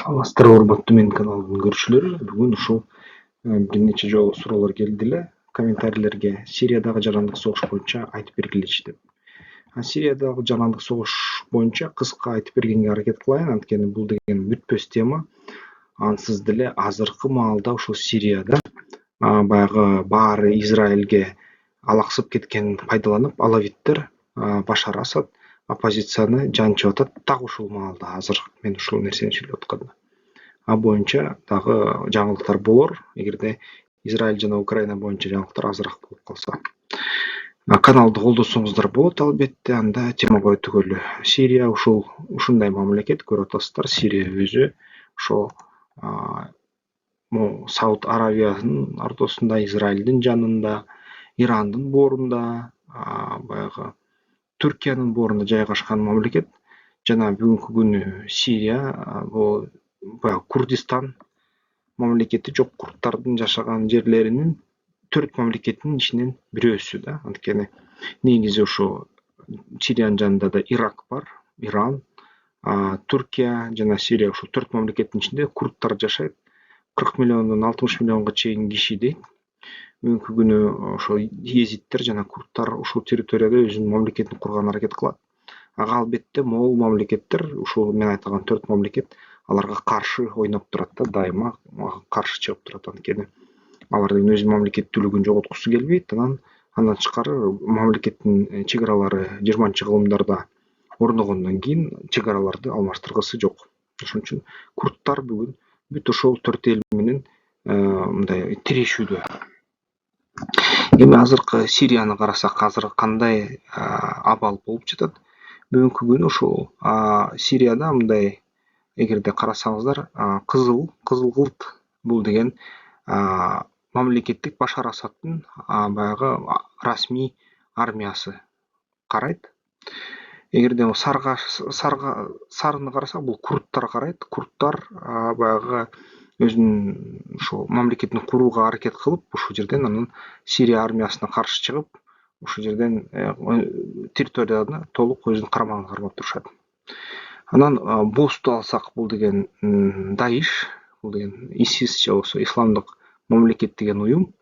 Саламатсыздарбы урматтуу менин каналымдын көрүүчүлөрү. Бүгүн ушул бир нече жолу суроолор келди эле комментарийлерге Сириядагы жарандык согуш боюнча айтып бергилечи деп. Сириядагы жарандык согуш боюнча кыска айтып бергенге аракет кылайын, анткени бул деген бүтпөс тема. Ансыз деле азыркы маалда ушул Сирияда баягы баары Израилге алаксып кеткенин пайдаланып, алавиттер Башар Асад оппозицияны жанчып атат. Так ушул маалда азыр мен ушул нерсени сүйлөп атканда. Боюнча дагы жаңылыктар болор, эгерде Израиль жана Украина боюнча жаңылыктар азыраак болуп калса. Каналды колдосоңуздар болот албетте. Анда темага өтүгөлү. Сирия ушундай мамлекет, көрүп атасыздар. Сирия өзү ошо Сауд Аравиянын ортосунда, Израилдин жанында, Ирандын боорунда, баягы Түркиянын боорунда жайгашкан мамлекет. Жана бүгүнкү күнү Сирия бул баягы Курдистан мамлекети, жок курдтардын жашаган жерлеринин 4 мамлекеттин ичинен бирөөсү да. Анткени негизи ошо Сириянын жанында да Ирак бар, Иран, Түркия жана Сирия ушул 4 мамлекеттин ичинде курдтар жашайт. 40 миллиондон 60 миллионго чейин киши дейт. Бүгүнкү күнү ошо езиттер жана курдтар ушул территорияда өзүнүн мамлекетин курганга аракет кылат. Ага албетте могул мамлекеттер, ушул мен айткан 4 мамлекет аларга каршы ойноп турат да, дайыма каршы чыгып турат. Анткени алардын өз мамлекеттүүлүгүн жоготкусу келбейт. Андан тышкары мамлекеттин чек аралары 20-кылымдарда орногондон кийин чек араларды алмаштыргысы жок. Ошон үчүн курдтар бүгүн бүт ошол 4 эл менен мындай тирешүүдө. Эми азыркы Сирияны карасак, азыр кандай абал болуп жатат? Бүгүнкү күнү ушул Сирияда мындай, эгерде карасаңыздар, кызыл бул деген мамлекеттик Башар Асадтын баягы расмий армиясы карайт. Эгерде сарыны карасак, бул курдтар карайт. Курдтар баягы өзүнүн ушул мамлекетин курууга аракет кылып, ушул жерден анан Сирия армиясына каршы чыгып, ушул жерден территорияны толук өзүнүн карамагына кармап турушат. Анан Босту алсак, бул деген Даиш, бул деген ИСИС же болбосо исламдык мамлекет деген уюм.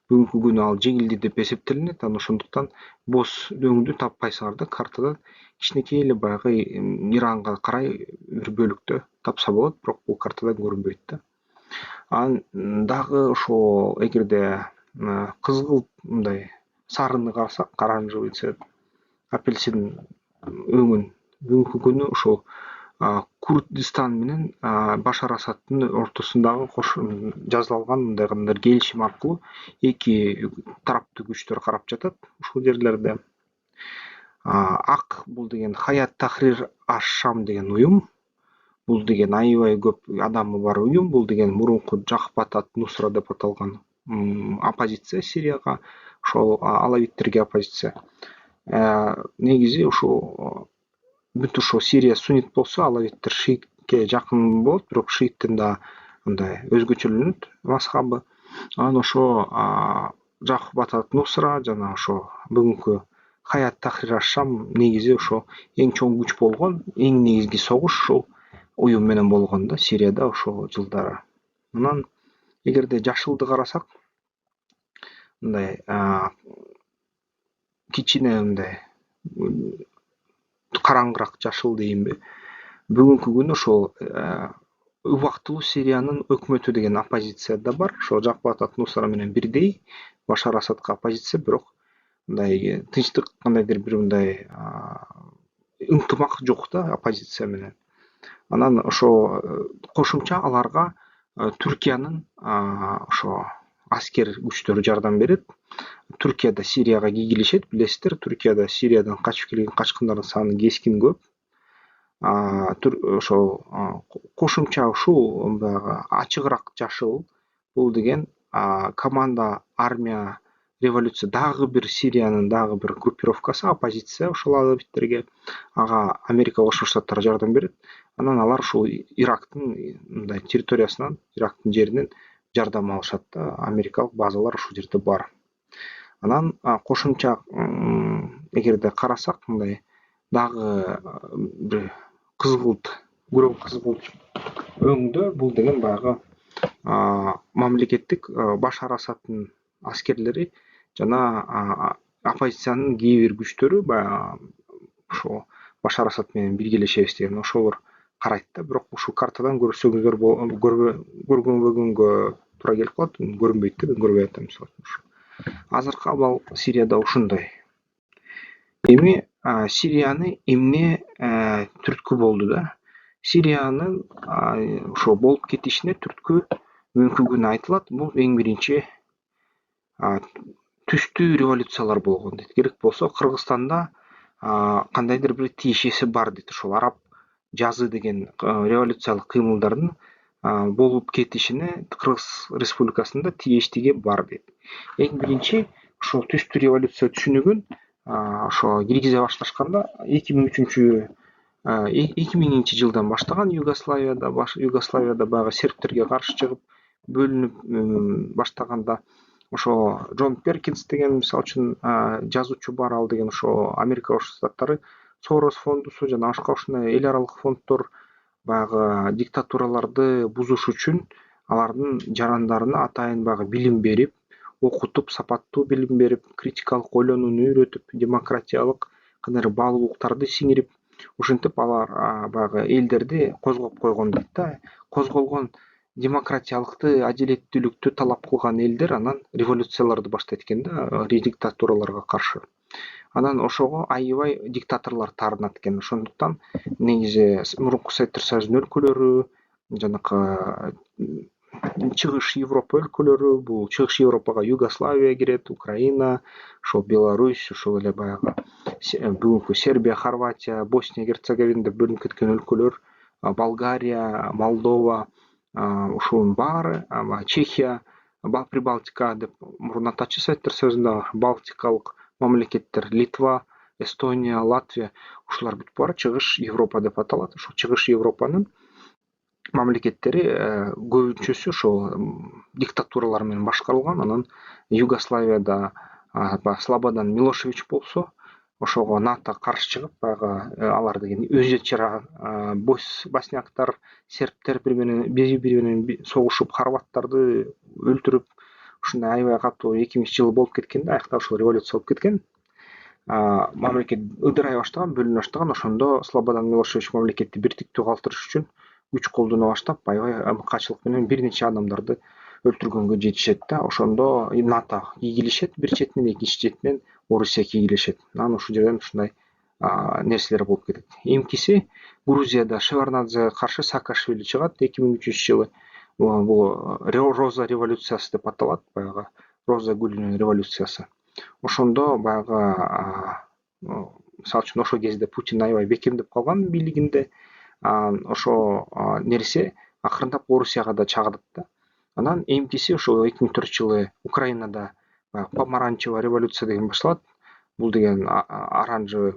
Бүгүнкү күнү ал жеңилди деп эсептелинет. Ошондуктан Бос өңдү таппайсыңар да, картадан кичинекей эле баягы Иранга карай бир бөлүктө тапса болот, бирок бул картадан көрүнбөйт да. Анан дагы ошо эгерде кызгылт мындай сарыны карасак, оранжевый цвет, апельсин өңүн, бүгүнкү күнү ошол Курдистан менен Башар Асадтын ортосундагы жазылган мындай келишим аркылуу эки тараптуу күчтөр карап жатат ушул жерлерде. Ак бул деген Хаят Тахрир аш-Шам деген уюм. Бул деген аябай көп адамы бар уюм. Бул деген мурунку Жахбат ат-Нусра деп аталган оппозиция Сирияга, ошол алавиттерге оппозиция. Негизи ушул бүт ушул Сирия суннит болсо, алавиттер шиитке жакын болот, бирок шииттин да мындай өзгөчөлөнөт мазхабы. Анан ошо Жахбат ат-Нусра жана ошо бүгүнкү Хаят Тахрир аш-Шам негизи ошо эң чоң күч болгон, эң негизги согуш ушул уюм менен болгон да Сирияда ошол жылдары. Анан эгерде жашылды карасак, мындай кичине мындай караңгыраак жашыл дейинби. Бүгүнкү күнү ошол убактылуу Сириянын өкмөтү деген оппозиция да бар. Ошо Жахбат ат-Нусра менен бирдей Башар Асадка оппозиция, бирок мындай тынчтык, кандайдыр бир мындай ынтымак жок да оппозиция менен. Анан ошо кошумча аларга Түркиянын ошо аскер күчтөрү жардам берет. Түркия да Сирияга кийлешет, билесиздер. Түркияда Сириядан качып келген качкындардын саны кескин көп. Ошол кошумча ушул баягы ачыгыраак жашыл бул деген команда армия революция, дагы бир Сириянын дагы бир группировкасы, оппозиция ошол алавиттерге. Ага Америка Кошмо Штаттары жардам берет. Анан алар ушул Ирактын мындай территориясынан, Ирактын жеринен жардам алышат да. Америкалык базалар ушул жерде бар. Анан кошумча эгерде карасак, мындай дагы бир кызгылт, күрөң кызгылт өңдө бул деген баягы мамлекеттик Башар Асадтын аскерлери жана оппозициянын кээ бир күчтөрү баягы ошо Башар Асад менен биргелешебиз деген ошолор карайт да. Бирок ушул картадан көрсөңүздөр көрбөгөнгө туура келип калат. Көрүнбөйт да, мен көрбөй атам мисалы үчүн. Азыркы абал Сирияда ушундай. Эми Сирияны эмне түрткү болду да? Сириянын ошо болуп кетишине түрткү мүмкүнгүн айтылат. Бул эң биринчи түстүү революциялар болгон дейт. Керек болсо Кыргызстанда кандайдыр бир тиешеси бар дейт. Ошол араб жазы деген революциялык кыймылдардын болуп кетишине Кыргыз Республикасында тиештиги бар дейт. Эң биринчи ошол түстүү революция түшүнүгүн ошо киргизе башташканда 2000-жылдан баштаган Югославияда баягы сербтерге каршы чыгып бөлүнүп баштаганда ошо Джон Перкинс деген мисалы үчүн жазуучу бар, ал деген ошо Америка Коошул Штаттары Сорос фондусу жана башка ушундай эл аралык фонддор баягы диктатураларды бузуш үчүн алардын жарандарына атайын баягы билим берип, окутуп, сапаттуу билим берип, критикалык ойлонууну үйрөтүп, демократиялык кандайдыр баалуулуктарды сиңирип, ушинтип алар баягы элдерди козгоп койгон дейт да. Козголгон демократиялыкты, адилеттүүлүктү талап кылган элдер анан революцияларды баштайт экен да, диктатураларга каршы. Анан ошого аябай диктаторлор таарынат экен. Ошондуктан негизи мурунку Советтер Союзунун өлкөлөрү, жанакы чыгыш Европа өлкөлөрү, бул чыгыш Европага Югославия кирет, Украина, ошол Беларусь, ошол эле баягы бүгүнкү Сербия, Хорватия, Босния, Герцеговина деп бөлүнүп кеткен өлкөлөр, Болгария, Молдова, ушунун баары, Чехия, Прибалтика деп мурун атачы Советтер Союзунда Балтикалык мамлекеттер, Литва, Эстония, Латвия, ушулар бүт баары чыгыш Европа деп аталат. Ошол чыгыш Европанын мамлекеттери көбүнчөсү ошол диктатуралар менен башкарылган. Анан Югославияда Слободан Милошевич болсо, ошого НАТО каршы чыгып, баягы алар деген өзүчө босняктар, сербтер бири менен согушуп, хорваттарды өлтүрүп, ушундай аябай катуу 2000-жылы болуп кеткен да, аякта ошол революция болуп кеткен. Мамлекет ыдырай баштаган, бөлүнө баштаган. Ошондо Слободан Милошевич мамлекетти биртиктүү калтырыш үчүн күч колдоно баштап, аябай ыкмакачылык менен бир нече адамдарды өлтүргөнгө жетишет да. Ошондо НАТО кийгилишет бир четинен, экинчи четинен Орусия кийгилишет. Анан ушул жерден ушундай нерселер болуп кетет. Эмкиси Грузияда Шеварднадзеге каршы Саакашвили чыгат 2003-жылы. Бул Роза революциясы деп аталат, баягы Роза гүлүнүн революциясы. Ошондо баягы мисалы үчүн ошол кезде Путин аябай бекемдеп калган бийлигинде. Ошо нерсе акырындап Орусияга да чагылат да. Анан эмкиси ошо 2004-жылы Украинада помаранчевая революция деген башталат. Бул деген оранжевый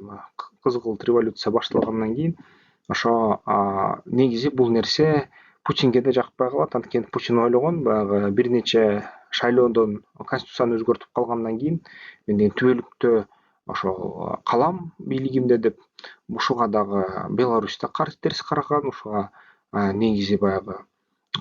кызгылт революция башталгандан кийин ошо негизи бул нерсе Путинге да жакпай калат. Анткени Путин ойлогон баягы бир нече шайлоодон конституцияны өзгөртүп калгандан кийин мен деген түбөлүктө ошол калам бийлигимде деп, ушуга дагы Беларусьта терс караган, ушуга негизи баягы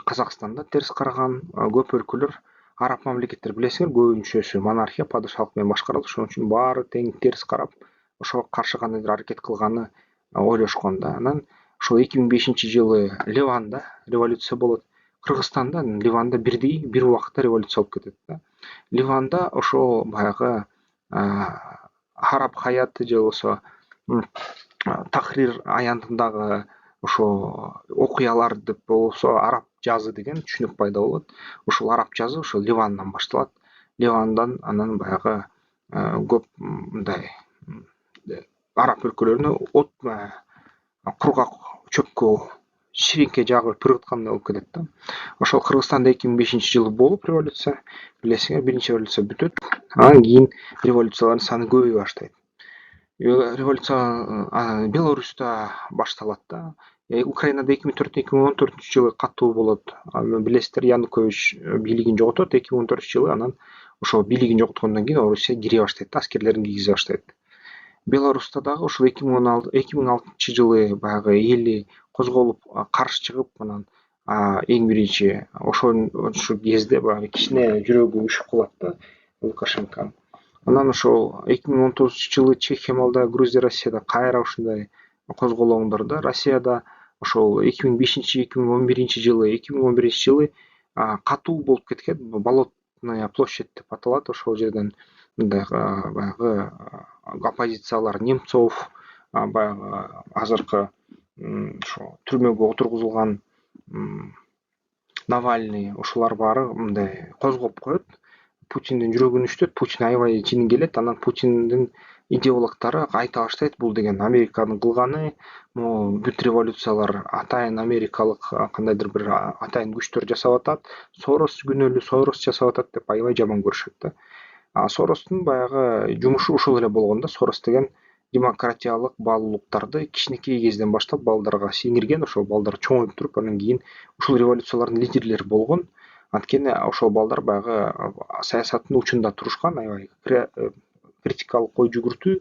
Казакстанда терс караган, көп өлкөлөр, араб мамлекеттер билесиңер, көбүнчөсү монархия, падышалык менен башкарылат. Ошон үчүн баары тең терс карап, ошого каршы кандайдыр аракет кылганы ойлошкон да. Анан ошол 2005-жылы Ливанда революция болот. Кыргызстанда, Ливанда бирдей бир убакытта революция болуп кетет да. Ливанда ошол баягы Араб Хаяты же болбосо Тахрир аянтындагы ошо окуялар деп болсо араб жазы деген түшүнүк пайда болот. Ошол араб жазы ошол Ливандан башталат. Ливандан анан баягы көп мындай араб өлкөлөрүнө от кургак чөпкө ширинке жагып ыргыткандай болуп кетет да. Ошол Кыргызстанда 2005-жылы болуп революция, билесиңер, биринчи революция бүтөт. Анан кийин революциялардын саны көбөйө баштайт. Революция Беларусьта башталат да. Украинада 2004-2014-жылы катуу болот. Билесиздер, Янукович бийлигин жоготот 2014-жылы. Анан ошол бийлигин жоготкондон кийин Орусия кире баштайт, аскерлерин киргизе баштайт. Беларусьта дагы ошол 2006-жылы баягы эли козголуп каршы чыгып, анан эң биринчи ошол кезде баягы кичине жүрөгү үшүп калат да Лукашенконун. Анан ошол 2019-жылы Чехия Молдова Грузия Россияда кайра ушундай козголоңдор да Россияда ошол 2005 2011-жылы 2011-жылы катуу болуп кеткен болотная площадь деп аталат ошол жерден мындай баягы оппозициялар Немцов баягы азыркы ошо түрмөгө отургузулган Навальный ошолор баары мындай козгоп коет. Путиндин жүрөгүн үчтөт, Путин аябай жини келет, анан Путиндин идеологдору айта баштайт, бул деген Американын кылганы, могу бүт революциялар атайын америкалык кандайдыр бир атайын күчтөр жасап атат, Сорос күнөөлүү, Сорос жасап атат деп аябай жаман көрүшөт да. Соростун баягы жумушу ушул эле болгон да, Сорос деген демократиялык баалуулуктарды кичинекей кезден баштап балдарга сиңирген, ошол балдар чоңоюп туруп, анан кийин ушул революциялардын лидерлери болгон. Анткени ошол балдар баягы саясаттын учунда турушкан, аябай критикалык ой жүгүртүү,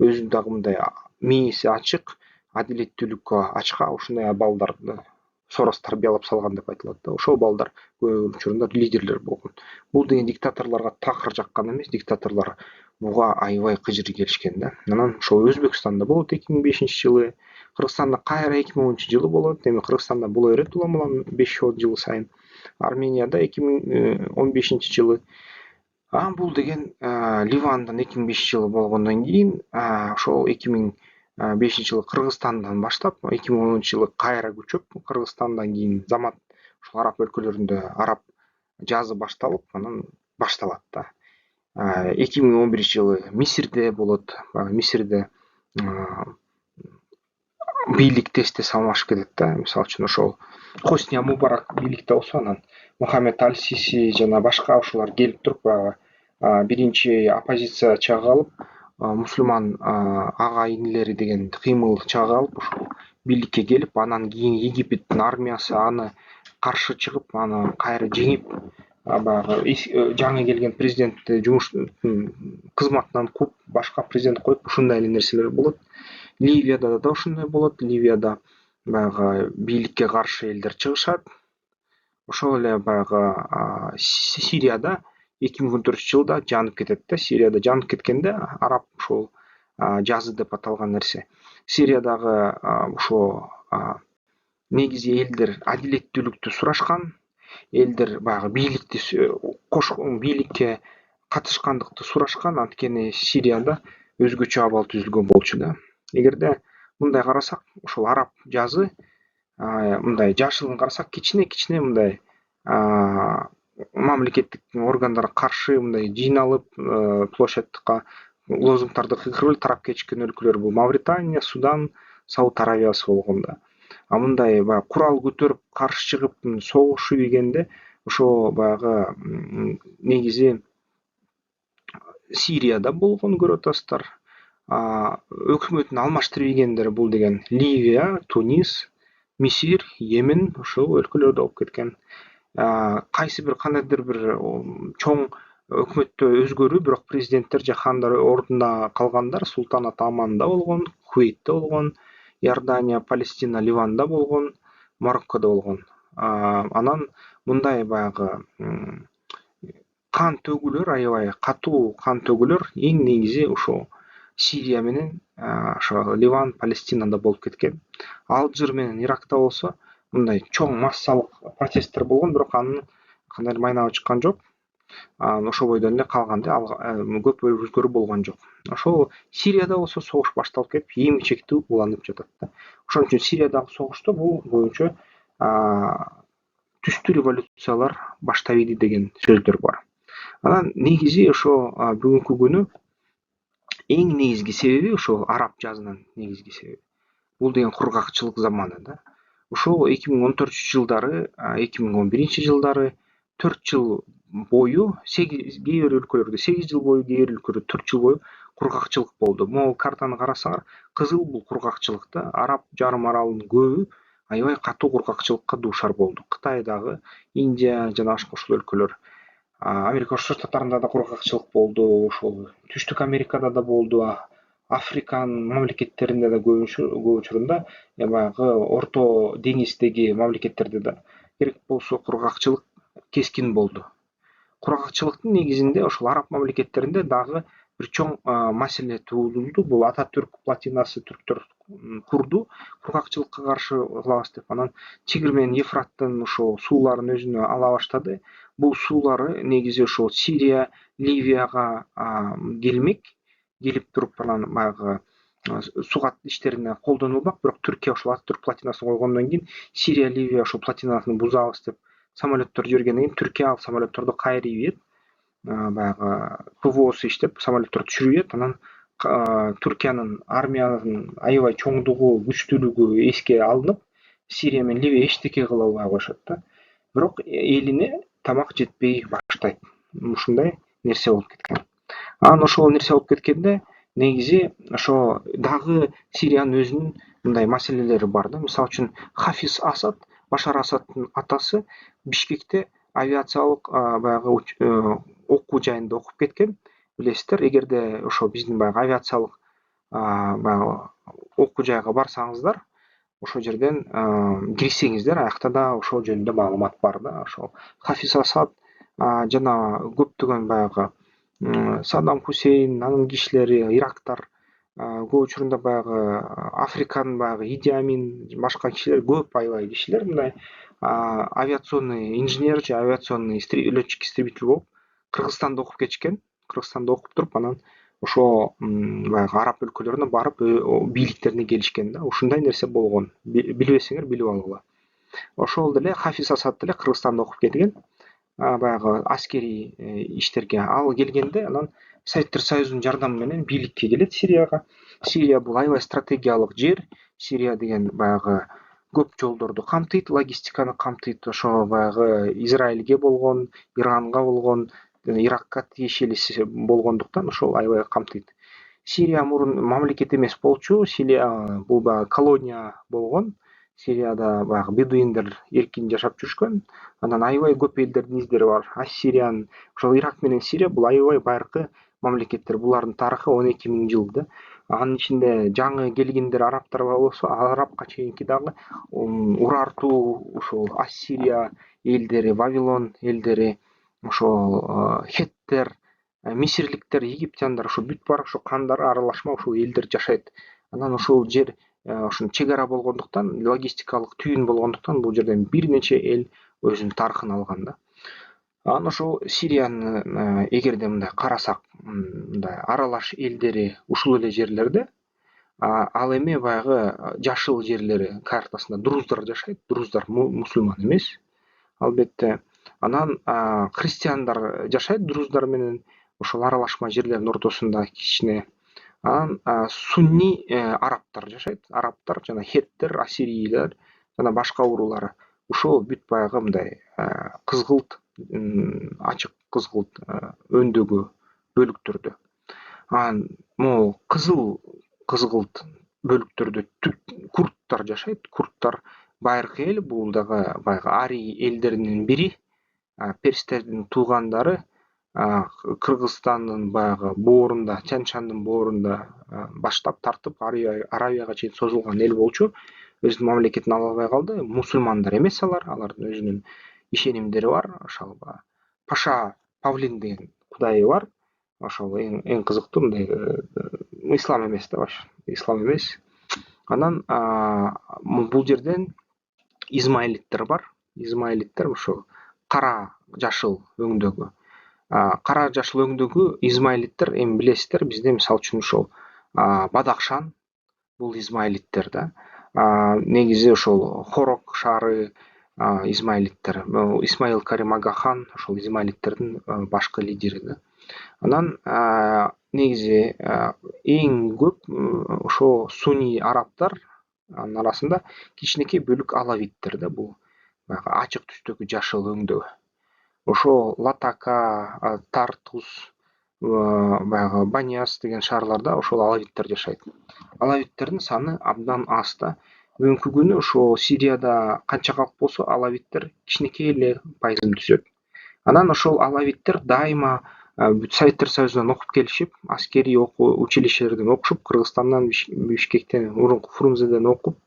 өзү дагы мындай мээси ачык, адилеттүүлүккө ачка ушундай балдарды Сорос тарбиялап салган деп айтылат да. Ошол балдар көп учурунда лидерлер болгон. Бул деген диктаторлорго такыр жаккан эмес, диктаторлор буга аябай кыжыр келишкен да. Анан ошол Өзбекстанда болот 2005-жылы, Кыргызстанда кайра 2010-жылы болот. Эми Кыргызстанда боло берет улам 5 жыл сайын. Арменияда 2015-жылы. Бул деген Ливандан 2005-жылы болгондон кийин ошол 2005-жылы Кыргызстандан баштап 2010-жылы кайра көчөп, Кыргызстандан кийин замат ошол араб өлкөлөрүндө араб жазы башталып, анан башталат да. 2011-жылы Мисирде болот. Мисирде бийлик тез-тез алмашып кетет да. Мисалы үчүн ошол Хосни Мубарак бийликте болсо, анан Мухаммед Аль-Сиси жана башка ошолор келип туруп баягы биринчи оппозиция чыга алып, мусулман ага инилери деген кыймыл чыга алып, ошол бийликке келип, анан кийин Египеттин армиясы аны каршы чыгып, аны кайра жеңип, баягы жаңы келген президентти кызматынан кууп, башка президент коюп, ушундай эле нерселер болот. Ливияда да ошондой болот. Ливияда баягы бийликке каршы элдер чыгышат. Ошол эле баягы Сирияда 2014-жылда жанып кетет да. Сирияда жанып кеткенде араб ошол жазы деп аталган нерсе. Сириядагы ошо негизи элдер адилеттүүлүктү сурашкан, элдер баягы бийликке катышкандыкты сурашкан, анткени Сирияда өзгөчө абал түзүлгөн болчу да. Эгерде мындай карасак, ошол араб жазы мындай жашылын карасак, кичине мындай мамлекеттик органдарга каршы мындай жыйналып, площадька лозунгдарды кыйкырып эле тарап кетишкен өлкөлөр бул Мавритания, Судан, Сауд Аравиясы болгон да. Мындай баягы курал көтөрүп каршы чыгып согушу дегенде ошо баягы негизи Сирияда болгон көрүп атасыздар. Өкмөтүн алмаштырып ийгендер бул деген Ливия, Тунис, Мисир, Йемен ошол өлкөлөрдө болуп кеткен. Кайсы бир кандайдыр бир чоң өкмөттө өзгөрүү, бирок президенттер же хандар ордунда калгандар Султанат Аманда болгон, Кувейтте болгон, Иордания, Палестина, Ливанда болгон, Мароккодо болгон. Анан мындай баягы кан төгүүлөр, аябай катуу кан төгүүлөр эң негизи ошо Сирия менен ошо Ливан, Палестинада болуп кеткен. Алжир менен Иракта болсо мындай чоң массалык протесттер болгон, бирок анын кандайдыр майнабы чыккан жок. Ошол бойдон эле калган да, көп өзгөрүү болгон жок. Ошол Сирияда болсо согуш башталып кетип, эми чектүү уланып жатат да. Ошон үчүн Сириядагы согушта бул боюнча түстүү революциялар баштабайт деген сөздөр бар. Анан негизи ошо бүгүнкү күнү эң негизги себеби ошол араб жазынын негизги себеби. Бул деген кургакчылык заманы да. Ошол 2014-жылдары, 2011-жылдары 4 жыл бою, кээ бир өлкөлөрдө 8 жыл бою, кээ бир өлкөлөрдө 4 жыл бою кургакчылык болду. Могу картаны карасаңар, кызыл бул кургакчылык да. Араб жарым аралынын көбү аябай катуу кургакчылыкка дуушар болду. Кытайдагы, Индия жана башка ошол өлкөлөр. Америка Коңшу Штаттарында да кургакчылык болду, ошол Түштүк Америкада да болду, Африканын мамлекеттеринде да көп учурунда, баягы Орто деңиздеги мамлекеттерде да керек болсо кургакчылык кескин болду. Кургакчылыктын негизинде ошол араб мамлекеттеринде дагы бир чоң маселе туулду. Бул Ататүрк плотинасы түрктөр курду, кургакчылыкка каршы кылабыз деп. Анан Тигр менен Ефраттын ошол сууларын өзүнө ала баштады. Бул суулары негизи ошол Сирия, Ливияга келмек, келип туруп анан баягы сугат иштерине колдонулмак. Бирок Түркия ошол Ататүрк плотинасын койгондон кийин Сирия, Ливия ошол плотинаны бузабыз деп самолеттор жибергенден кийин Түркия ал самолетторду кайрый ийет. Баягы ПВОсу иштеп, самолеттор түшүрүп ийет. Анан Түркиянын армиянын аябай чоңдугу, күчтүүлүгү эске алынып, Сирия менен Ливия эчтеке кыла албай коюшат да. Бирок элине тамак жетпей баштайт. Ушундай нерсе болуп кеткен. Анан ошол нерсе болуп кеткенде негизи ошо дагы Сириянын өзүнүн мындай маселелери бар да. Мисалы үчүн Хафиз Асад, Башар Асаддын атасы Бишкекте авиациялык баягы окуу жайында окуп кеткен. Билесиздер, эгерде ошо биздин баягы авиациялык баягы окуу жайга барсаңыздар, ошол жерден кирсеңиздер, аякта да ошол жөнүндө маалымат бар да. Ошол Хафиз Асад жана көптөгөн баягы Саддам Хусейн, анын кишилери, ирактар, көп учурунда баягы Африканын баягы Иди Амин, башка кишилер, көп аябай кишилер мындай авиационный инженер же авиационный летчик-истребитель болуп Кыргызстанда окуп кетишкен. Кыргызстанда окуп туруп, анан ошо баягы араб өлкөлөрүнө барып бийликтерине келишкен да. Ушундай нерсе болгон. Билбесеңер билип алгыла. Ошол деле Хафиз Асад деле Кыргызстанда окуп кеткен. Баягы аскерий иштерге ал келгенде, анан Советтер Союзунун жардамы менен бийликке келет Сирияга. Сирия бул аябай стратегиялык жер. Сирия деген баягы көп жолдорду камтыйт, логистиканы камтыйт. Ошо баягы Израилге болгон, Иранга болгон, Иракка тиешелиси болгондуктан ошол аябай камтыйт. Сирия мурун мамлекет эмес болчу. Сирия бул баягы колония болгон. Сирияда баягы бедуиндер эркин жашап жүрүшкөн. Анан аябай көп элдердин издери бар. Ассириянын ошол Ирак менен Сирия бул аябай байыркы мамлекеттер. Булардын тарыхы 12 000 жыл да. Анын ичинде жаңы келгендер арабтар болсо, арабка чейинки дагы Урарту, ошол Ассирия элдери, Вавилон элдери, ошол хеттер, мисирликтер, египтяндар, ошо бүт бар ошо кандары аралашма ошол элдер жашайт. Анан ошол жер ошо чек ара болгондуктан, логистикалык түйүн болгондуктан бул жерден бир нече эл өзүнүн тарыхын алган да. Анан ошол Сирияны эгерде мындай карасак, мындай аралаш элдери ушул эле жерлерде, ал эми баягы жашыл жерлери картасында друздар жашайт. Друздар мусулман эмес, албетте. Анан христиандар жашайт друздар менен ошол аралашма жерлердин ортосунда кичине. Анан сунни арабтар жашайт. Арабтар жана хеттер, ассирийлер жана башка уруулары. Ошол бүт баягы мындай кызгылт, ачык кызгылт өндөгү бөлүктөрдө. Анан могу кызыл кызгылт бөлүктөрдө курдтар жашайт. Курдтар байыркы эл, бул дагы баягы арий элдеринин бири. Перстердин туугандары Кыргызстандын баягы боорунда, Тянь-Шандын боорунда баштап тартып Аравияга чейин созулган эл болчу. Өзүнүн мамлекетин ала албай калды. Мусулмандар эмес алардын өзүнүн ишенимдери бар. Ошол Паша Павлин деген кудайы бар. Ошол эң кызыктуу, мындай ислам эмес да, ислам эмес. Анан бул жерден Измаилиттер бар. Измаилиттер ошол кара жашыл өңдөгү. Кара жашыл өңдөгү Измаилиттер, эми билесиздер, бизде мисалы үчүн ошол Бадахшан бул Измаилиттер да. Негизи ошол Хорок шаары Измаилиттер. Исмаил Карим Агахан ошол Измаилиттердин башкы лидери да. Анан негизи эң көп ошо сунни арабтар, анын арасында кичинекей бөлүк алавиттер да. Бул баягы ачык түстөгү жашыл өңдөө. Ошо Латака, Тартус, баягы Баняс деген шаарларда ошол алавиттер жашайт. Алавиттердин саны абдан аз да. Бүгүнкү күнү ошо Сирияда канча калп болсо, алавиттер кичинекей эле пайызын түзөт. Анан ошол алавиттер дайыма Советтер Союзунан окуп келишип, аскерий окуу училищелерден окушуп, Кыргызстандан, Бишкектен, мурунку Фрунзеден окуп,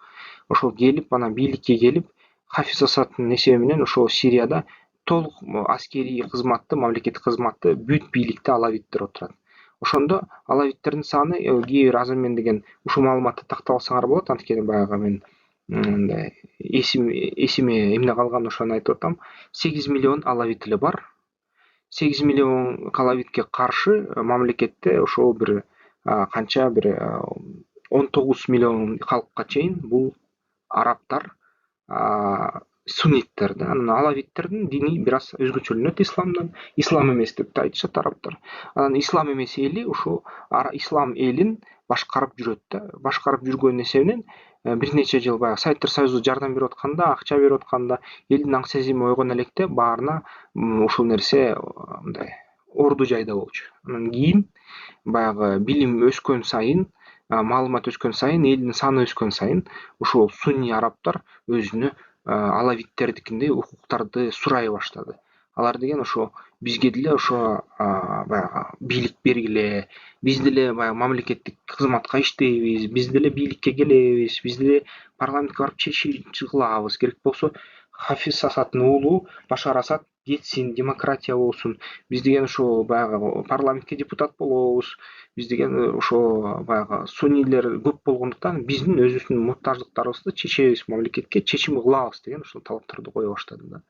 ошол келип, анан бийликке келип, Хафиз Асадтын эсеби менен ошол Сирияда толук аскерий кызматты, мамлекеттик кызматты, бүт бийликти алавиттер отурат. Ошондо алавиттердин саны кээ бир азыр мен деген ушул маалыматты тактап алсаңар болот, анткени баягы мен мындай эсиме эмне калган ошону айтып атам. 8 миллион алавит эле бар. 8 миллион алавитке каршы мамлекетте ошол бир канча бир 19 миллион калкка чейин бул арабтар, сунниттер да. Анан алавиттердин дини бир аз өзгөчөлөнөт исламдан. Ислам эмес деп да айтышат арабтар. Анан ислам эмес эли ушул ислам элин башкарып жүрөт да. Башкарып жүргөн эсебинен бир нече жыл баягы Советтер Союзу жардам берип атканда, акча берип атканда элдин аң сезими ойгон электе баарына ушул нерсе мындай орду жайда болчу. Анан кийин баягы билим өскөн сайын, маалымат өскөн сайын, элдин саны өскөн сайын ушул сунни арабтар өзүнө алавиттердикиндей укуктарды сурай баштады. Алар деген ошо бизге деле ошо баягы бийлик бергиле, биз деле баягы мамлекеттик кызматка иштейбиз, биз деле бийликке келебиз, биз деле парламентке барып чечим чыгылабыз. Керек болсо Хафиз Асадтын уулу Башар Асад кетсин, демократия болсун. Биз деген ошо баягы парламентке депутат болобуз. Биз деген ошо баягы суннилер көп болгондуктан биздин өзүбүздүн муктаждыктарыбызды чечебиз, мамлекетке чечим кылабыз деген ошол талаптарды кое баштады да.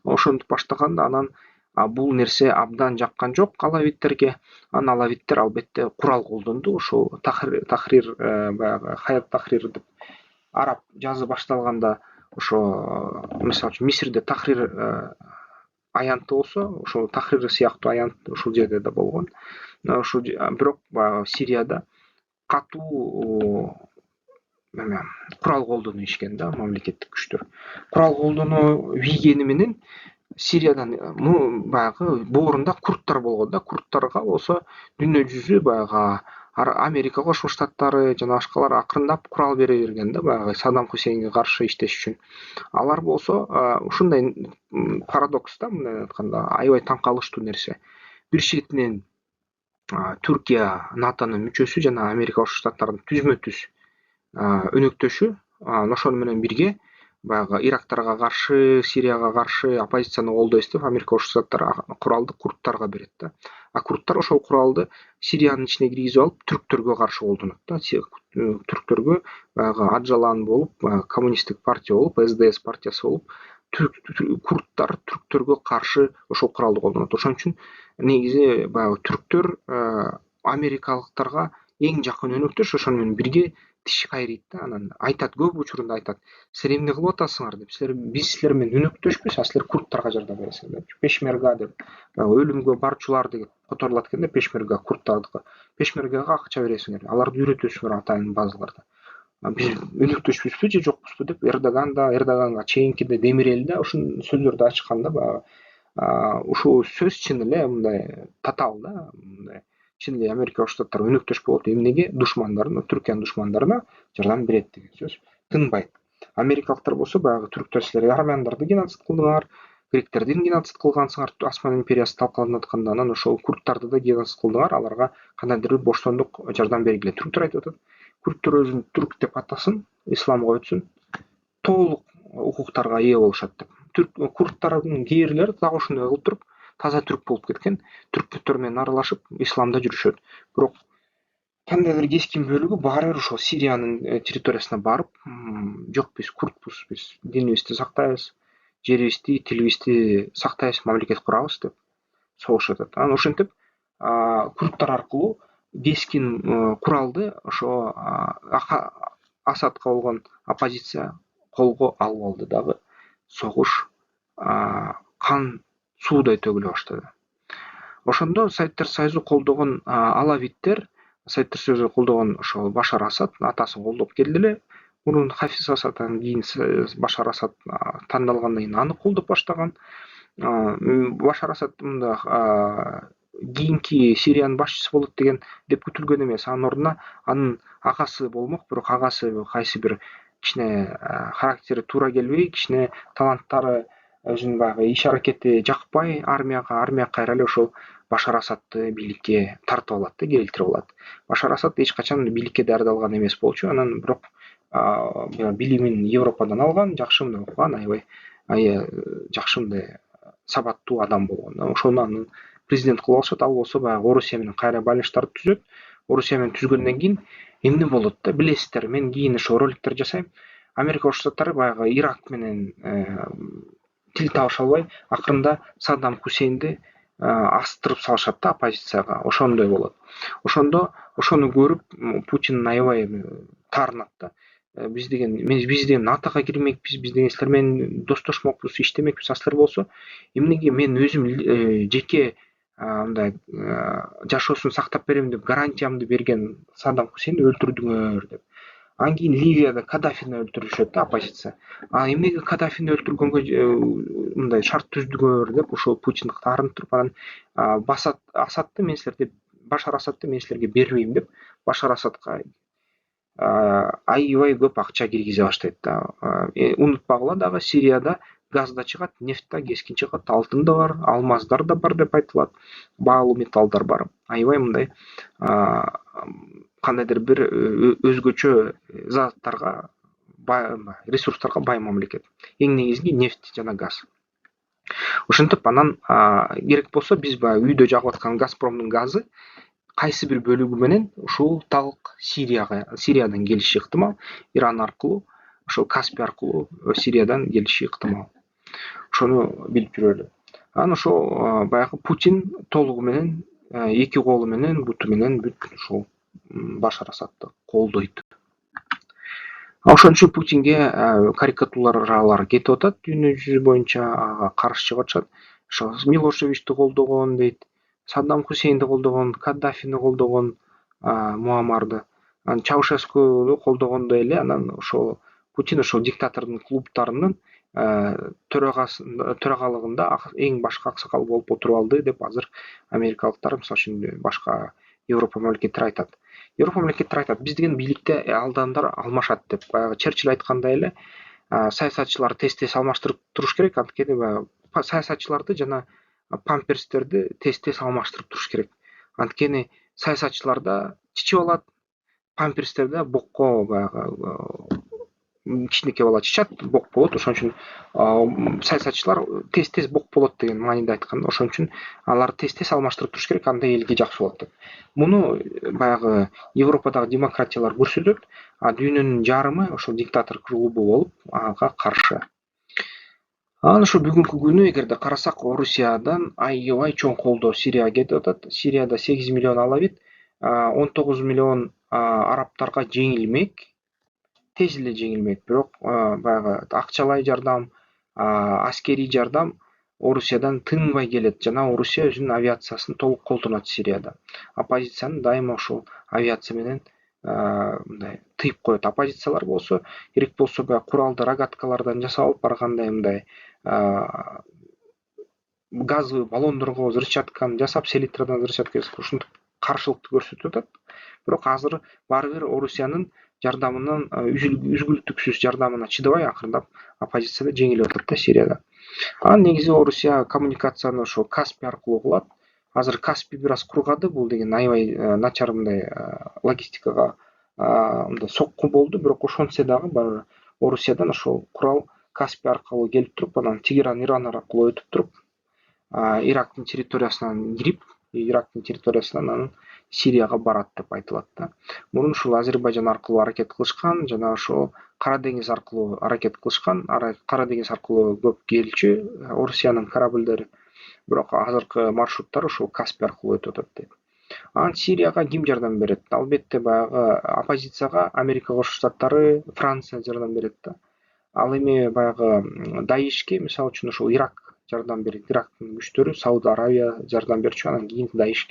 Ошентип баштаганда анан бул нерсе абдан жаккан жок алавиттерге. Анан алавиттер албетте курал колдонду. Ошол Тахрир баягы Хаят Тахрир деп араб жазы башталганда ошо мисалы үчүн Мисирде Тахрир аянты болсо, ошол Тахрир сыяктуу аянт ушул жерде да болгон. Ошол бирок баягы Сирияда катуу курал колдонуу ишкен да мамлекеттик күчтөр. Курал колдонуу ийгени менен Сириядан баягы боорунда курдтар болгон да. Курдтарга болсо дүйнө жүзү баягы Америка Кошмо Штаттары жана башкалар акырындап курал бере берген да баягы Саддам Хусейнге каршы иштеш үчүн. Алар болсо ушундай парадокс да, мындай айтканда аябай таң калыштуу нерсе. Бир четинен Түркия НАТОнун мүчөсү жана Америка Кошмо Штаттарынын түзмө-түз өнөктөшү. Ошону менен бирге баягы Ирактарга каршы, Сирияга каршы оппозицияны колдойбуз деп Америка Кошмо Штаттары куралды курдтарга берет да. Курдтар ошол куралды Сириянын ичине киргизип алып, түрктөргө каршы колдонот да. Түрктөргө баягы Аджалан болуп, коммунисттик партия болуп, СДС партиясы болуп, курдтар түрктөргө каршы ошол куралды колдонот. Ошон үчүн негизи баягы түрктөр америкалыктарга эң жакын өнөктөш, ошону менен бирге тиш кайрыйт да. Анан айтат, көп учурунда айтат, силер эмне кылып атасыңар деп, биз силер менен өнөктөшпүз, силер курдтарга жардам бересиңер деп. Пешмерга деп, өлүмгө барчулар деп которулат экен да, пешмерга курдтардыкы. Пешмергага акча бересиңер, аларды үйрөтөсүңөр атайын базаларда. Биз өнөктөшпүзбү же жокпузбу деп Эрдоганга чейинки да демирели да ушул сөздөрдү ачканда баягы ушул сөз чын эле мындай татаал да, мындай чын эле Америка Кошмо Штаттары өнөктөш болот, эмнеге душмандарына, Түркиянын душмандарына жардам берет деген сөз тынбайт. Америкалыктар болсо баягы түрктөр силер армяндарды геноцид кылдыңар, гректердин геноцид кылгансыңар, Осман империясы талкаланып атканда, анан ошол курдтарды да геноцид кылдыңар, аларга кандайдыр бир боштондук жардам бергиле. Түрктөр айтып атат, курдтөр өзүн түрк деп атасын, исламга өтсүн, толук укуктарга ээ болушат деп. Курдтардын кээ бирлери дагы ушундай кылып туруп таза түрк болуп кеткен, түрктөр менен аралашып исламда жүрүшөт. Бирок кандайдыр кескин бөлүгү баары бир ошол Сириянын территориясына барып, жок биз курдпуз, биз динибизди сактайбыз, жерибизди, тилибизди сактайбыз, мамлекет курабыз деп согуш атат. Анан ошентип курдтар аркылуу кескин куралды ошо Асадка болгон оппозиция колго алып алды дагы. Согуш кан суудай төгүлө баштады. Ошондо Советтер Союзу колдогон алавиттер, Советтер Союзу колдогон ошол Башар Асад атасын колдоп келди эле. Мурун Хафиз Асадтан кийин Башар Асад тандалгандан кийин аны колдоп баштаган. Башар Асад мында кийинки Сириянын башчысы болот деген деп күтүлгөн эмес. Анын ордуна анын агасы болмок, бирок агасы кайсы бир кичине характери туура келбей, кичине таланттары өзүнүн баягы иш аракети жакпай армия кайра эле ошол Башар Асадты бийликке тартып алат да, келтирип алат. Башар Асад эч качан бийликке даярдалган эмес болчу. Анан бирок билимин Европадан алган, жакшы мындай окуган, аябай жакшы мындай сабаттуу адам болгон. Ошону анын президент кылып алышат. Ал болсо баягы Орусия менен кайра байланыштарды түзөт. Орусия менен түзгөндөн кийин эмне болот да, билесиздер, мен кийин ошо роликтер жасайм. Америка Кошмо Штаттары баягы Ирак менен тил табыша албай, акырында Саддам Хусейнди астырып салышат да оппозицияга. Ошондой болот. Ошондо ошону көрүп Путин аябай таарынат да. Биз деген НАТОга кирмекпиз, биз деген силер менен достошмокпуз, иштемекпиз. А силер болсо эмнеге мен өзүм жеке мындай жашоосун сактап берем деп гарантиямды берген Саддам Хусейнди өлтүрдүңөр деп. Анан кийин Ливияда Каддафини өлтүрүшөт да оппозиция. Эмнеге Каддафини өлтүргөнгө мындай шарт түздүңөр деп ошол Путин таарынып туруп, анан Асадты мен силерге, Башар Асадты мен силерге бербейм деп Башар Асадка аябай көп акча киргизе баштайт да. Унутпагыла дагы, Сирияда газ да чыгат, нефть да кескин чыгат, алтын да бар, алмаздар да бар деп айтылат, баалуу металлдар бар. Аябай мындай кандайдыр бир өзгөчө заттарга, ресурстарга бай мамлекет. Эң негизги нефть жана газ. Ошентип анан керек болсо биз баягы үйдө жагып аткан Газпромдун газы кайсы бир бөлүгү менен ушул талык Сириядан келиши ыктымал. Иран аркылуу, ошол Каспий аркылуу Сириядан келиши ыктымал. Ошону билип жүрөлү. Анан ошол баягы Путин толугу менен, эки колу менен, буту менен бүт ушул Башар Асадты колдойт. Ошон үчүн Путинге карикатуралар кетип атат дүйнө жүзү боюнча, ага каршы чыгып атышат. Ошо Милошевичти колдогон дейт, Саддам Хусейнди колдогон, Каддафини колдогон, Муаммарды, анан Чаушескуду колдогондой эле. Анан ошол Путин ошол диктатордун клубтарынын төрагалыгында эң башкы аксакал болуп отуруп алды деп азыр америкалыктар, мисалы үчүн башка Европа мамлекеттери айтат. Европа мамлекеттери айтат, биз деген бийликте адамдар алмашат деп. Баягы Черчилль айткандай эле, саясатчылар тез-тез алмаштырып туруш керек, анткени баягы саясатчыларды жана памперстерди тез-тез алмаштырып туруш керек. Анткени саясатчыларда чичип алат, памперстерде бокко баягы кичинекей бала чычат, бок болот. Ошон үчүн саясатчылар тез-тез бок болот деген мааниде айткан. Ошон үчүн алар тез-тез алмаштырып туруш керек, анда элге жакшы болот деп. Муну баягы Европадагы демократиялар көрсөтөт, а дүйнөнүн жарымы ошол диктатор клубу болуп ага каршы. Анан ошо бүгүнкү күнү эгерде карасак, Орусиядан аябай чоң колдоо Сирияга кетип атат. Сирияда 8 миллион алабит, 19 миллион арабтарга жеңилмек, тез эле жеңилмек. Бирок баягы акчалай жардам, аскерий жардам Орусиядан тынбай келет жана Орусия өзүнүн авиациясын толук колдонот Сирияда. Оппозицияны дайыма ошол авиация менен мындай тыйып коет. Оппозициялар болсо керек болсо баягы куралды рогаткалардан жасалып баргандай мындай газовый баллондорго взрывчатканы жасап, селитрадан взрывчатка жасап ушинтип каршылыкты көрсөтүп атат. Бирок азыр баары бир Орусиянын жардамынан, үзгүлтүксүз жардамына чыдабай акырындап оппозицияда жеңилип атат да Сирияда. Анан негизи Орусия коммуникацияны ошо Каспий аркылуу кылат. Азыр Каспий бир аз кургады, бул деген аябай начар мындай логистикага мындай сокку болду. Бирок ошентсе дагы баары Орусиядан ошол курал Каспий аркылуу келип туруп, анан Тегеран Иран аркылуу өтүп туруп, Ирактын территориясынан кирип, Ирактын территориясынан анан Сирияга барат деп айтылат да. Мурун ушул Азербайжан аркылуу аракет кылышкан жана ошол Кара деңиз аркылуу аракет кылышкан. Кара деңиз аркылуу көп келчү Орусиянын корабльдери. Бирок азыркы маршруттар ошол Каспий аркылуу өтүп атат дейт. Анан Сирияга ким жардам берет? Албетте баягы оппозицияга Америка Кошмо Штаттары, Франция жардам берет да. Ал эми баягы Даишке, мисалы үчүн ошол Ирак жардам берет. Ирактын күчтөрү, Сауд Аравия жардам берчү. Анан кийин Даиш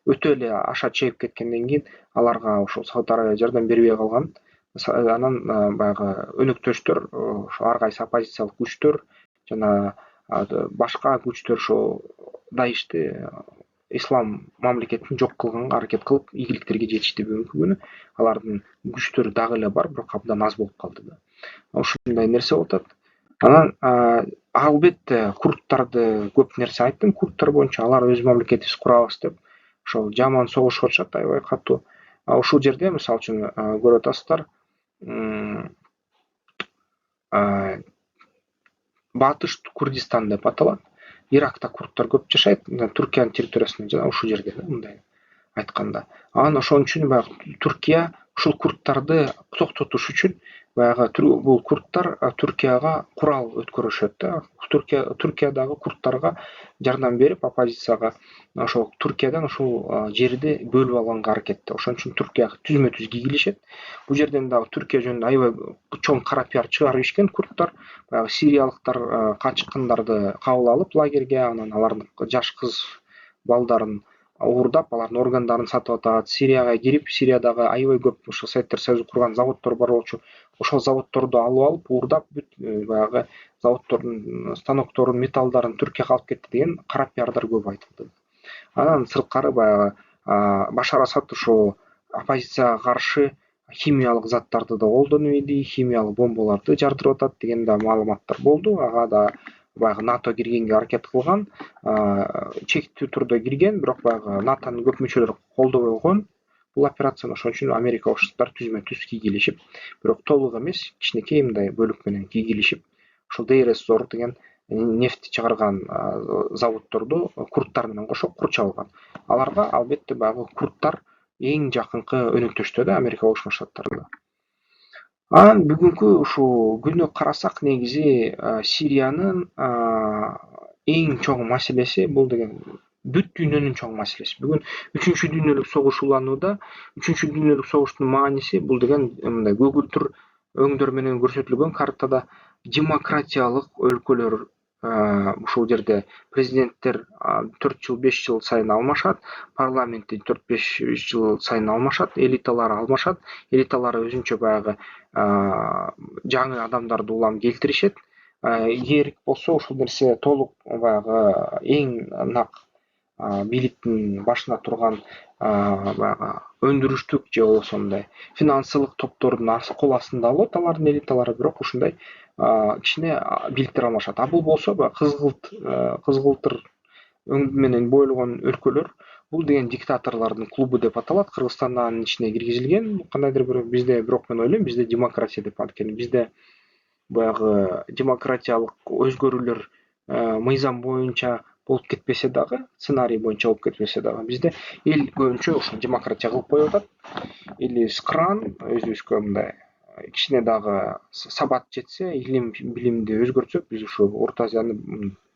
өтө эле аша чейип кеткенден кийин аларга ошол Сауд Аравия жардам бербей калган. Анан баягы өнөктөштөр, ошо ар кайсы оппозициялык күчтөр жана башка күчтөр ошо Даишти, ислам мамлекетин жок кылганга аракет кылып, ийгиликтерге жетишти бүгүнкү күнү. Алардын күчтөрү дагы эле бар, бирок абдан аз болуп калды да. Ушундай нерсе болуп атат. Анан албетте курдтарды көп нерсе айттым. Курдтар боюнча алар өз мамлекетибиз курабыз деп ошол жаман согушуп атышат аябай катуу. Ушул жерде мисалы үчүн көрүп атасыздар, Батыш Курдистан деп аталат. Иракта курдтар көп жашайт, Түркиянын территориясында жана ушул жерде да мындай айтканда. Анан ошон үчүн баягы Түркия ушул курдтарды токтотуш үчүн баягы бул курдтар Түркияга курал өткөрүшөт да. Түркиядагы курдтарга жардам берип, оппозицияга ошол Түркиядан ушул жерди бөлүп алганга аракетте. Ошон үчүн Түркияга түзмө-түз кийгилишет. Бул жерден дагы Түркия жөнүндө аябай чоң кара пиар чыгарып ишкен курдтар. Баягы сириялыктар качкындарды кабыл алып лагерге, анан алардын жаш кыз балдарын уурдап, алардын органдарын сатып атат. Сирияга кирип, Сириядагы аябай көп ошо Советтер Союзу курган заводдор бар болчу. Ошол заводдорду алып алып, уурдап, бүт баягы заводдордун станокторун, металлдарын Түркияга алып кетти деген кара пиардар көп айтылды. Анан сырткары баягы Башар Асад ошо оппозицияга каршы химиялык заттарды да колдонуп иди, химиялык бомбаларды жардырып атат деген да маалыматтар болду. Ага да баягы НАТО киргенге аракет кылган, чектүү түрдө кирген, бирок баягы НАТОнун көп мүчөлөрү колдобой койгон бул операцияны. Ошон үчүн Америка Коңшу Штаттар түзмө-түз кийгилишип, бирок толук эмес, кичинекей мындай бөлүк менен кийгилишип, ошол ДРС Зор деген нефть чыгарган заводдорду курдтар менен кошо курчап алган. Аларга албетте баягы курдтар эң жакынкы өнөктөштөр да Америка Коңшул Штаттарында. Анан бүгүнкү ушул күнү карасак, негизи Сириянын эң чоң маселеси бул деген бүт дүйнөнүн чоң маселеси. Бүгүн 3-дүйнөлүк согуш уланууда. 3-дүйнөлүк согуштун мааниси бул деген мындай көгүлтүр өңдөр менен көрсөтүлгөн картада демократиялык өлкөлөр ушул жерде президенттер 4 жыл 5 жыл сайын алмашат, парламентти 4-5 жыл сайын алмашат, элиталар алмашат. Элиталар өзүнчө баягы жаңы адамдарды улам келтиришет. Керек болсо ушул нерсе толук баягы эң нак бийликтин башына турган баягы өндүрүштүк же болбосо мындай финансылык топтордун кол астында болот алардын элиталары, бирок ушундай кичине бийликтер алмашат. Бул болсо баягы кызгылтыр менен бойлогон өлкөлөр, бул деген диктаторлордун клубу деп аталат. Кыргызстан да анын ичине киргизилген. Кандайдыр бир бизде, бирок мен ойлойм, бизде демократия деп анткени бизде баягы демократиялык өзгөрүүлөр мыйзам боюнча болуп кетпесе дагы, сценарий боюнча болуп кетпесе дагы, бизде эл көбүнчө ошо демократия кылып коюп атат. Или скран өзүбүзгө мындай кичине дагы сабат жетсе, илим билимди өзгөртсөк, биз ушу Орто Азияны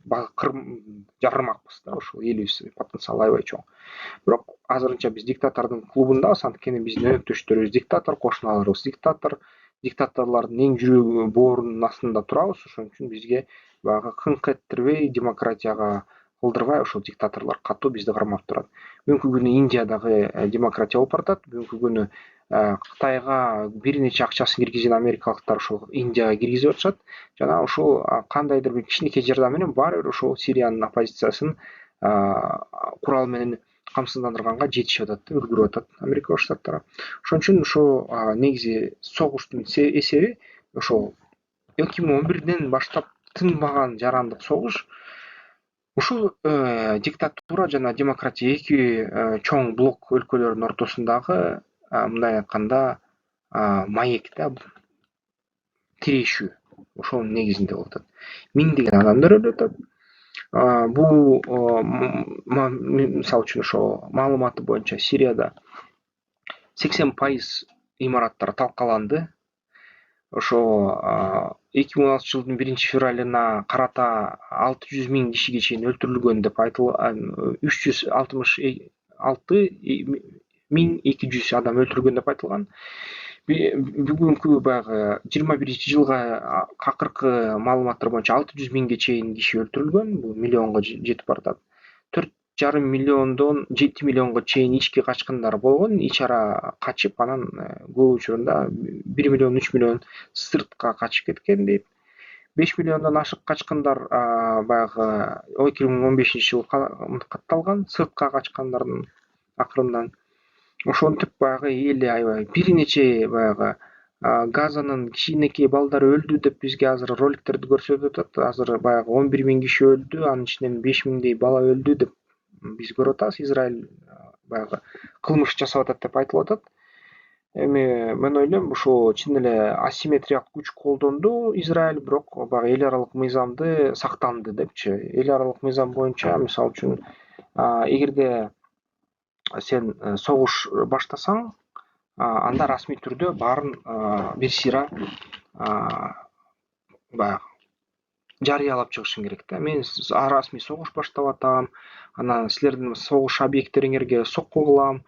жарырмакпыз да, ушул элибиз потенциалы аябай чоң. Бирок азырынча биз диктатордун клубундабыз, анткени биздин өнөктөштөрүбүз диктатор, кошуналарыбыз диктатор, диктаторлордун эң жүрөгү боорунун астында турабыз. Ошон үчүн бизге баягы кыңк эттирбей, демократияга кылдырбай ошол диктаторлор катуу бизди кармап турат. Бүгүнкү күнү Индиядагы демократия болуп баратат. Бүгүнкү күнү Кытайга бир нече акчасын киргизген америкалыктар ошол Индияга киргизип атышат. Жана ушул кандайдыр бир кичинекей жардам менен баары бир ушул Сириянын оппозициясын курал менен камсыздандырганга жетишип атат да, үлгүрүп атат Америка Коңшу Штаттары. Ошон үчүн ушул негизи согуштун эсеби ошол 2011ден баштап тынбаган жарандык согуш. Ушул диктатура жана демократия эки чоң блок өлкөлөрдүн ортосундагы мындай айтканда маек да, тирешүү ошонун негизинде болуп атат. Миңдеген адамдар өлүп атат. Бул мисалы үчүн ошо маалыматы боюнча Сирияда 80% имараттар талкаланды. Ошо 2016-жылдын 1-февралына карата 600 000 кишиге чейин өлтүрүлгөн деп айтылган, 366 200 адам өлтүрүлгөн деп айтылган. Бүгүнкү баягы 21-жылга акыркы маалыматтар боюнча 600 000ге чейин киши өлтүрүлгөн, бул миллионго жетип баратат. 4,5 миллиондон 7 миллионго чейин ички качкындар болгон, ичара качып, анан көп учурунда 1 миллион 3 миллион сыртка качып кеткен дейт. 5 миллиондон ашык качкындар баягы 2015-жылы катталган, сыртка качкандардын акырындан. Ошентип баягы эл аябай бир нече баягы Газанын кичинекей балдары өлдү деп бизге азыр роликтерди көрсөтүп атат. Азыр баягы 11 000 киши өлдү, анын ичинен 5 000дей бала өлдү деп биз көрүп атабыз. Израиль баягы кылмыш жасап атат деп айтылып атат. Эми мен ойлойм ушул чын эле асимметриялык күч колдонду Израиль, бирок баягы эл аралык мыйзамды сактанды депчи. Эл аралык мыйзам боюнча мисалы үчүн эгерде сен согуш баштасаң, анда расмий түрдө баарын бир сыйра баягы жарыялап чыгышың керек да. Мен расмий согуш баштап атам, анан силердин согуш объекттериңерге сокку кылам,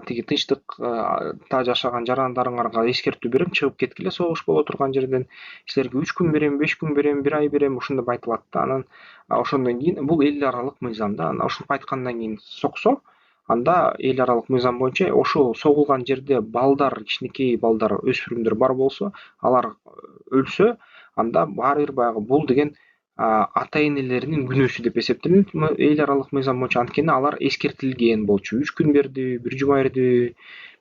тиги тынчтыкта жашаган жарандарыңарга эскертүү берем, чыгып кеткиле согуш боло турган жерден. Силерге 3 күн берем, 5 күн берем, 1 ай берем, ушинтип айтылат да. Анан ошондон кийин бул эл аралык мыйзам да. Анан ушинтип айткандан кийин соксо, анда эл аралык мыйзам боюнча ошол согулган жерде балдар, кичинекей балдар, өспүрүмдөр бар болсо, алар өлсө, анда баары бир баягы бул деген ата энелеринин күнөөсү деп эсептелинет эл аралык мыйзам боюнча. Анткени алар эскертилген болчу. 3 күн бердиби, 1 жума бердиби,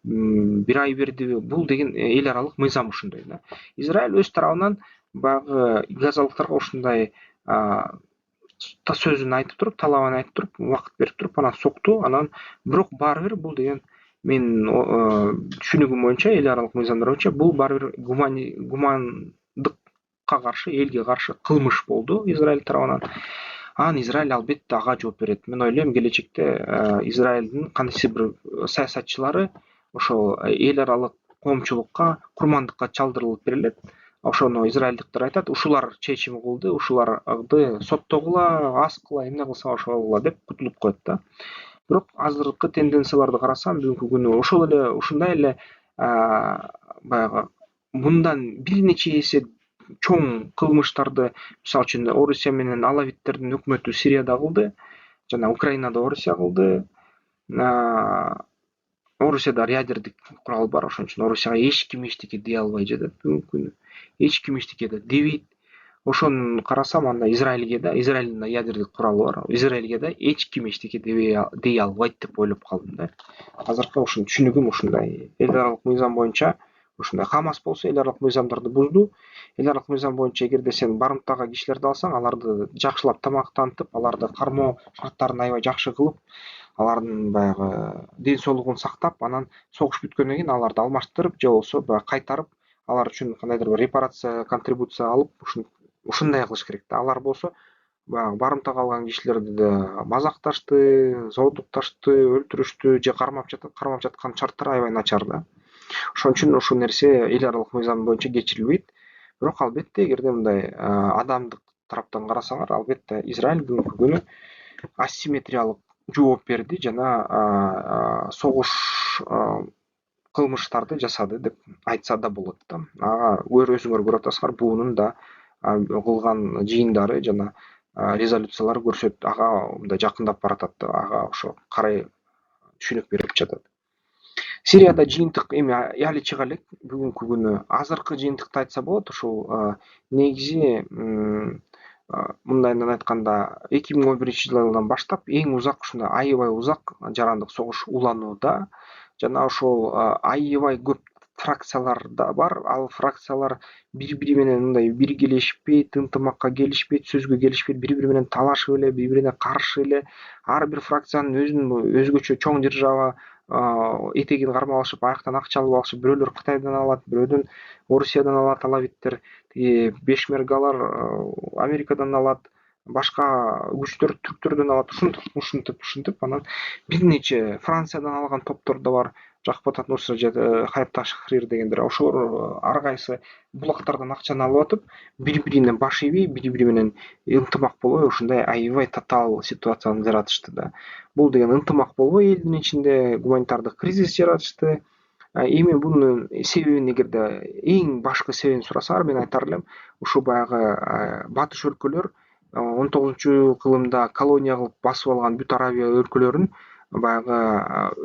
1 ай бердиби, бул деген эл аралык мыйзам ушундай да. Израиль өз тарабынан баягы газалыктарга ушундай сөзүн айтып туруп, талабын айтып туруп, убакыт берип туруп, анан сокту. Анан бирок баары бир бул деген менин түшүнүгүм боюнча, эл аралык мыйзамдар боюнча бул баары бир гумандыкка каршы, элге каршы кылмыш болду Израиль тарабынан. Анан Израиль албетте ага жооп берет. Мен ойлойм келечекте Израилдин кандайсыр бир саясатчылары ошол эл аралык коомчулукка курмандыкка чалдырылып берилет. Ошону израилдиктер айтат, ушулар чечим кылды, ушуларды соттогула, аскыла, эмне кылса ошол кыла деп кутулуп коет да. Бирок азыркы тенденцияларды карасам, бүгүнкү күнү ошол эле ушундай эле баягы мындан бир нече эсе чоң кылмыштарды, мисалы үчүн Орусия менен алавиттердин өкмөтү Сирияда кылды, жана Украинада Орусия кылды. Орусияда ядердик курал бар, ошон үчүн Орусияга эч ким эчтеке дей албай жатат бүгүнкү күнү. Эч ким эчтеке да дебейт. Ошону карасам, анда Израилдин да ядердик куралы бар. Израилге да эч ким эчтеке дей албайт деп ойлоп калдым да. Азыркы ушун түшүнүгүм ушундай. Эл аралык мыйзам боюнча ушундай. Хамас болсо эл аралык мыйзамдарды бузду. Эл аралык мыйзам боюнча эгерде сен барымтага кишилерди алсаң, аларды жакшылап тамактантып, аларды кармоо шарттарын аябай жакшы кылып, алардын баягы ден соолугун сактап, анан согуш бүткөндөн кийин аларды алмаштырып же болбосо баягы кайтарып, алар үчүн кандайдыр бир репарация, контрибуция алып, ушундай кылыш керек да. Алар болсо баягы барымтага алган кишилерди да мазакташты, зоодукташты, өлтүрүштү же кармап жаткан шарттар аябай начар да. Ошон үчүн ушул нерсе эл аралык мыйзам боюнча кечирилбейт. Бирок албетте эгерде мындай адамдык тараптан карасаңар, албетте Израиль бүгүнкү күнү асимметриялык жооп берди жана согуш кылмыштарды жасады деп айтса да болот да. Ага өзүңөр көрүп атасыңар, буунун да кылган жыйындары жана резолюциялары көрсөтөт, ага мындай жакындап баратат да, ага ошо карай түшүнүк берип жатат. Сирияда жыйынтык эми али чыга элек бүгүнкү күнү. Азыркы жыйынтыкты айтса болот, ушул негизи мындайынан айтканда 2011-жылдан баштап эң узак ушундай аябай узак жарандык согуш уланууда жана ошол аябай көп фракциялар да бар. Ал фракциялар бири-бири менен мындай биргелешпейт, ынтымакка келишпейт, сөзгө келишпейт, бири-бири менен талашып эле, бири-бирине каршы эле. Ар бир фракциянын өзүнүн өзгөчө чоң держава этегин кармап алышып, аяктан акча алып алышып, бирөөлөр Кытайдан алат, бирөөдөн Орусиядан алат алавиттер, пешмергалар Америкадан алат, башка күчтөр түрктөрдөн алат. Ушинтип анан бир нече Франциядан алган топтор да бар. Жакпат ат-Нусра же Хаят Тахрир дегендер. Ошолор ар кайсы булактардан акчаны алып атып, бири-бирине баш ийбей, бири-бири менен ынтымак болбой, ушундай аябай татаал ситуацияны жаратышты да. Бул деген ынтымак болбой, элдин ичинде гуманитардык кризис жаратышты. Эми бунун себебин эгерде эң башкы себебин сурасаңар, мен айтар элем, ушу баягы батыш өлкөлөр 19-кылымда колония кылып басып алган бүт Арабия өлкөлөрүн баягы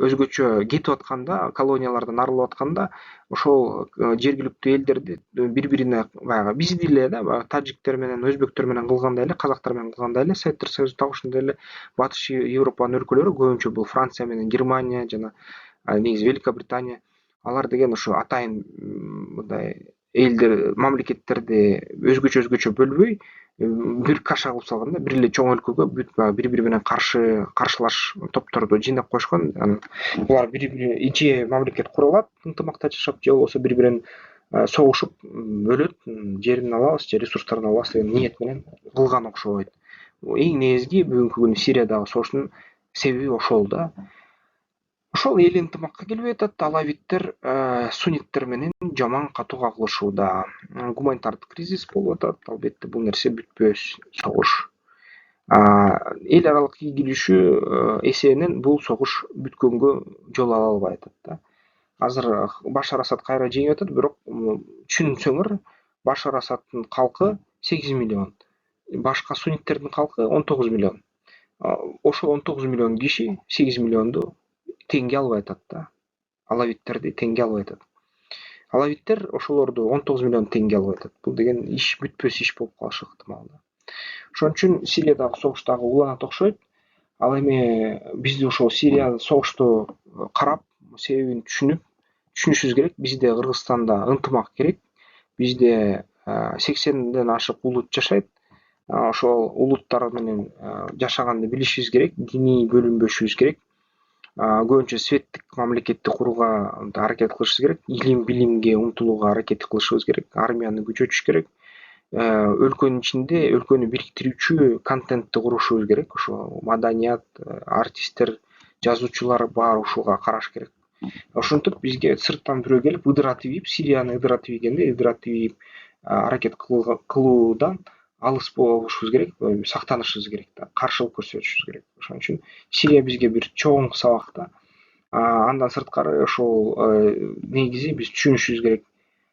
өзгөчө кетип атканда, колониялардан арылып атканда, ошол жергиликтүү элдерди бири-бирине баягы бизди эле да, баягы тажиктер менен, өзбектер менен кылгандай эле, казактар менен кылгандай эле, Советтер Союзундагы ошондой эле батыш Европанын өлкөлөрү, көбүнчө бул Франция менен Германия жана негизи Великобритания, алар деген ошо атайын мындай элдер, мамлекеттерди өзгөчө бөлбөй, бир каша кылып салган да, бир эле чоң өлкөгө бүт бири бири менен каршылаш топторду жыйнап коюшкан. Анан булар бири бири ичи мамлекет кура алат, ынтымакта жашап, же болбосо бири бирин согушуп өлөт, жерин алабыз же ресурстарын алабыз деген ниет менен кылган окшойт. Эң негизги бүгүнкү күнү Сириядагы согуштун себеби ошол да. Ошол эл ынтымакка келбей атат. Алавиттер сунниттер менен жаман катуу кагылышууда. Гуманитардык кризис болуп атат. Албетте бул нерсе бүтпөс согуш. Эл аралык ийгилишүү эсебинен бул согуш бүткөнгө жол ала албай атат да. Азыр Башар Асад кайра жеңип атат, бирок түшүнсөңөр, Башар Асаддын калкы 8 миллион, башка сунниттердин калкы 19 миллион. Ошол 19 миллион киши 8 миллионду теңге албай атат да. Алавиттерди теңге албай атат. Алавиттер ошолорду 19 миллион теңге албай атат. Бул деген иш бүтпөс иш болуп калышы ыктымал да. Ошон үчүн Сириядагы согуш дагы уланат окшойт. Ал эми бизди ошол Сирия согушту карап, себебин түшүнүшүбүз керек. Бизде Кыргызстанда ынтымак керек. Бизде 80ден ашык улут жашайт. Ошол улуттар менен жашаганды билишибиз керек, диний бөлүнбөшүбүз керек. Көбүнчө светтик мамлекетти курууга аракет кылышыбыз керек, илим билимге умтулууга аракет кылышыбыз керек, армияны күчөтүш керек, өлкөнүн ичинде өлкөнү бириктирүүчү контентти курушубуз керек. Ошо маданият, артисттер, жазуучулар баары ушуга караш керек. Ошентип бизге сырттан бирөө келип ыдыратып ийип, Сирияны ыдыратып ийгенде ыдыратып ийип аракет кылуудан алыс болушубуз керек, сактанышыбыз керек да, каршылык көрсөтүшүбүз керек. Ошон үчүн Сирия бизге бир чоң сабак да. Андан сырткары ошол негизи биз түшүнүшүбүз керек.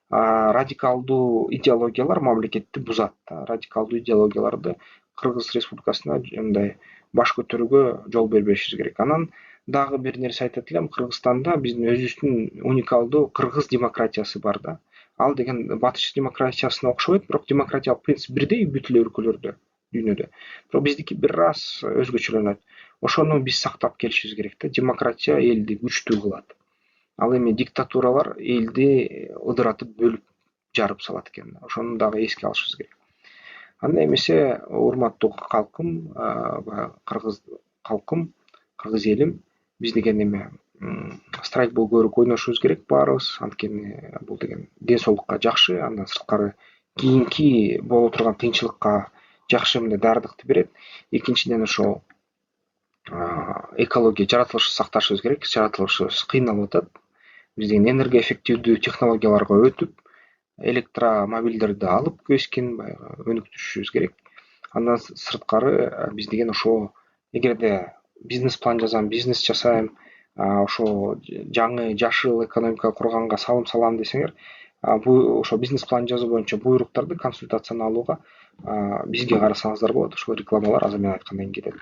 Радикалдуу идеологиялар мамлекетти бузат да. Радикалдуу идеологияларды Кыргыз Республикасына мындай баш көтөрүүгө жол бербешибиз керек. Анан дагы бир нерсе айтат элем, Кыргызстанда биздин өзүбүздүн уникалдуу кыргыз демократиясы бар да. Ал деген батыш демократиясына окшобойт, бирок демократиялык принцип бирдей бүт эле өлкөлөрдө, дүйнөдө. Бирок биздики бир аз өзгөчөлөнөт. Ошону биз сактап келишибиз керек да. Демократия элди күчтүү кылат. Ал эми диктатуралар элди ыдыратып бөлүп жарып салат экен. Ошону дагы эске алышыбыз керек. Анда эмесе, урматтуу калкым, кыргыз калкым, кыргыз элим, биз деген эме страйкбол көрүп ойношубуз керек баарыбыз. Анткени бул деген ден соолукка жакшы, андан сырткары кийинки боло турган кыйынчылыкка жакшы мындай даярдыкты берет. Экинчиден ошол экология жаратылышты сакташыбыз керек. Жаратылышыбыз кыйналып атат. Биз деген энергия эффективдүү технологияларга өтүп, электромобилдерди алып көчкөн баягы өнүктүрүшүбүз керек. Андан сырткары биз деген ошо эгерде бизнес план жазам, бизнес жасайм, ошо жаңы жашыл экономика курганга салым салам десеңер, ошо бизнес план жазуу боюнча буйруктарды консультацияны алууга бизге карасаңыздар болот. Ошол рекламалар азыр мен айткандан кийин кетет.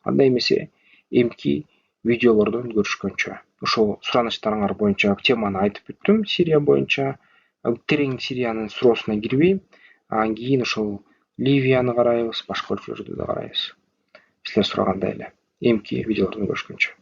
Анда эмесе, эмки видеолордон көрүшкөнчө. Ошол суранычтарыңар боюнча теманы айтып бүттүм Сирия боюнча. Терең Сириянын суроосуна кирбейм. Анан кийин ошол Ливияны карайбыз, башка өлкөлөрдү да карайбыз. Силер сурагандай эле. Эмки видеолордон көрүшкөнчө.